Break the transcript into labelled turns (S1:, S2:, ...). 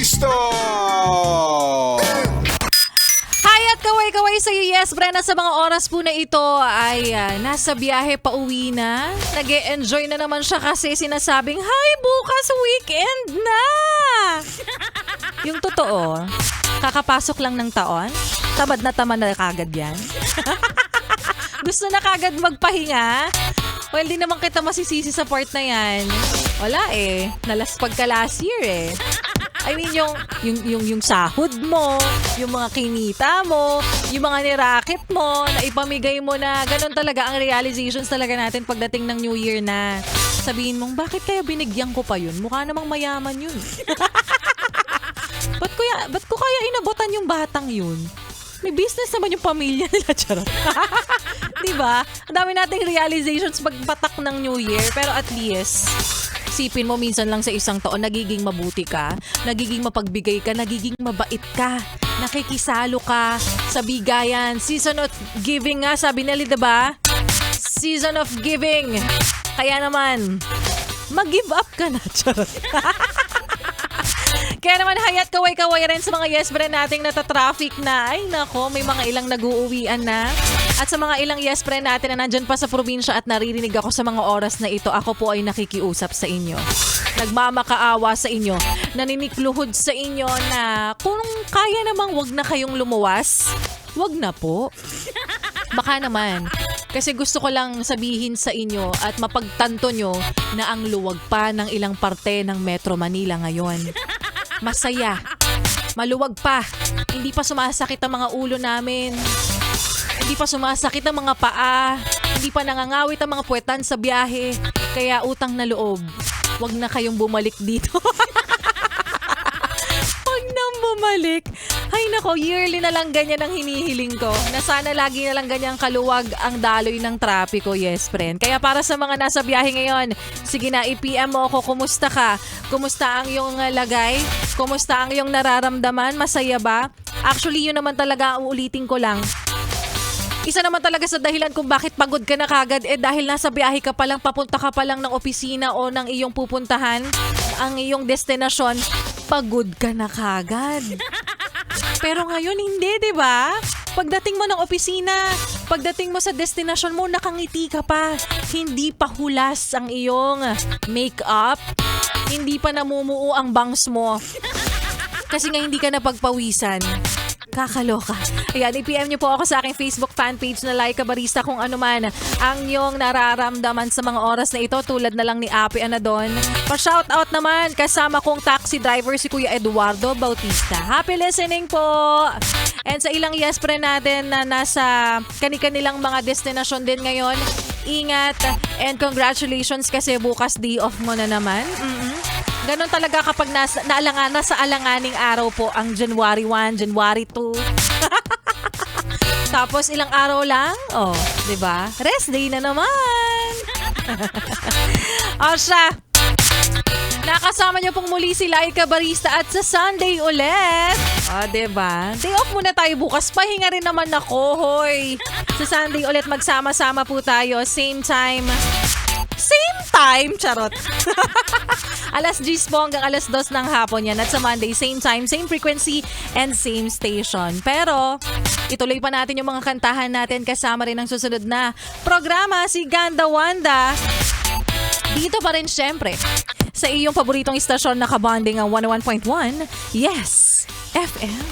S1: Barista!
S2: Hi at kaway-kaway sa iyo. Yes, Brenna, sa mga oras po na ito ay nasa biyahe pa uwi na. Nag-e-enjoy na naman siya kasi sinasabing, "Hi, bukas weekend na!" Yung totoo, kakapasok lang ng taon, tamad na kagad yan. Gusto na kagad magpahinga. Well, di naman kita masisisi sa part na yan. Wala eh. Nalaspag ka last year eh. I mean, yung sahod mo, yung mga kinita mo, yung mga niracket mo, na ipamigay mo na, ganun talaga ang realizations talaga natin pagdating ng New Year na. Sabihin mong, bakit kaya binigyan ko pa yun? Mukha namang mayaman yun. Ba't ko kaya inabotan yung batang yun? May business naman yung pamilya nila, charot. Diba? Ang dami nating realizations pagpatak ng New Year, pero at least, isipin mo minsan lang sa isang taon, nagiging mabuti ka, nagiging mapagbigay ka, nagiging mabait ka, nakikisalo ka sa bigayan. Season of giving nga, sabi nila, diba? Season of giving. Kaya naman, mag-give up ka na, charot. Kaya naman hayat kaway-kaway rin sa mga yes friend nating natatraffic na. Ay nako, may mga ilang nag-uuwian na. At sa mga ilang yes friend natin na nandyan pa sa probinsya at naririnig ako sa mga oras na ito, ako po ay nakikiusap sa inyo. Nagmamakaawa sa inyo. Naninikluhod sa inyo na kung kaya namang wag na kayong lumuwas, wag na po. Baka naman. Kasi gusto ko lang sabihin sa inyo at mapagtanto nyo na ang luwag pa ng ilang parte ng Metro Manila ngayon. Masaya. Maluwag pa. Hindi pa sumasakit ang mga ulo namin. Hindi pa sumasakit ang mga paa. Hindi pa nangangawit ang mga puwetan sa biyahe. Kaya utang na loob. Huwag na kayong bumalik dito. Huwag nang bumalik. Ay nako, yearly na lang ganyan ang hinihiling ko. Na sana lagi na lang ganyan kaluwag ang daloy ng trapiko, yes friend. Kaya para sa mga nasa biyahe ngayon, sige na, i-PM mo ako, kumusta ka? Kumusta ang iyong lagay? Kumusta ang iyong nararamdaman? Masaya ba? Actually, yun naman talaga, uulitin ko lang. Isa naman talaga sa dahilan kung bakit pagod ka na kagad dahil nasa biyahe ka pa lang, papunta ka pa lang ng opisina o ng iyong pupuntahan, ang iyong destinasyon, pagod ka na kagad. Pero ngayon hindi, 'di ba? Pagdating mo ng opisina, pagdating mo sa destinasyon mo, nakangiti ka pa. Hindi pa hulas ang iyong makeup. Hindi pa namumuo ang bangs mo. Kasi nga hindi ka napagpawisan. Kakaloka. Ayan, i-PM niyo po ako sa aking Facebook fanpage na Laika Barista kung ano man ang iyong nararamdaman sa mga oras na ito, tulad na lang ni Api Anadon. Pa-shoutout naman kasama kong taxi driver si Kuya Eduardo Bautista. Happy listening po! And sa ilang yes friend natin na nasa kani-kanilang mga destinasyon din ngayon, ingat and congratulations kasi bukas day off mo na naman. Ganon talaga kapag nasa alanganing araw po ang January 1, January 2. Tapos ilang araw lang, oh, 'di ba? Rest day na naman. O siya. Nakasama niyo pong muli si Laika Barista at sa Sunday ulit. O, 'di ba? Day off muna tayo bukas. Pahinga rin naman ako, hoy. Sa Sunday ulit magsama-sama po tayo, same time, charot. Alas 10 po hanggang alas 2 ng hapon yan. At sa Monday, same time, same frequency, and same station. Pero, ituloy pa natin yung mga kantahan natin kasama rin ang susunod na programa, si Ganda Wanda. Dito pa rin syempre, sa iyong paboritong istasyon na kabanding ang 101.1, Yes FM.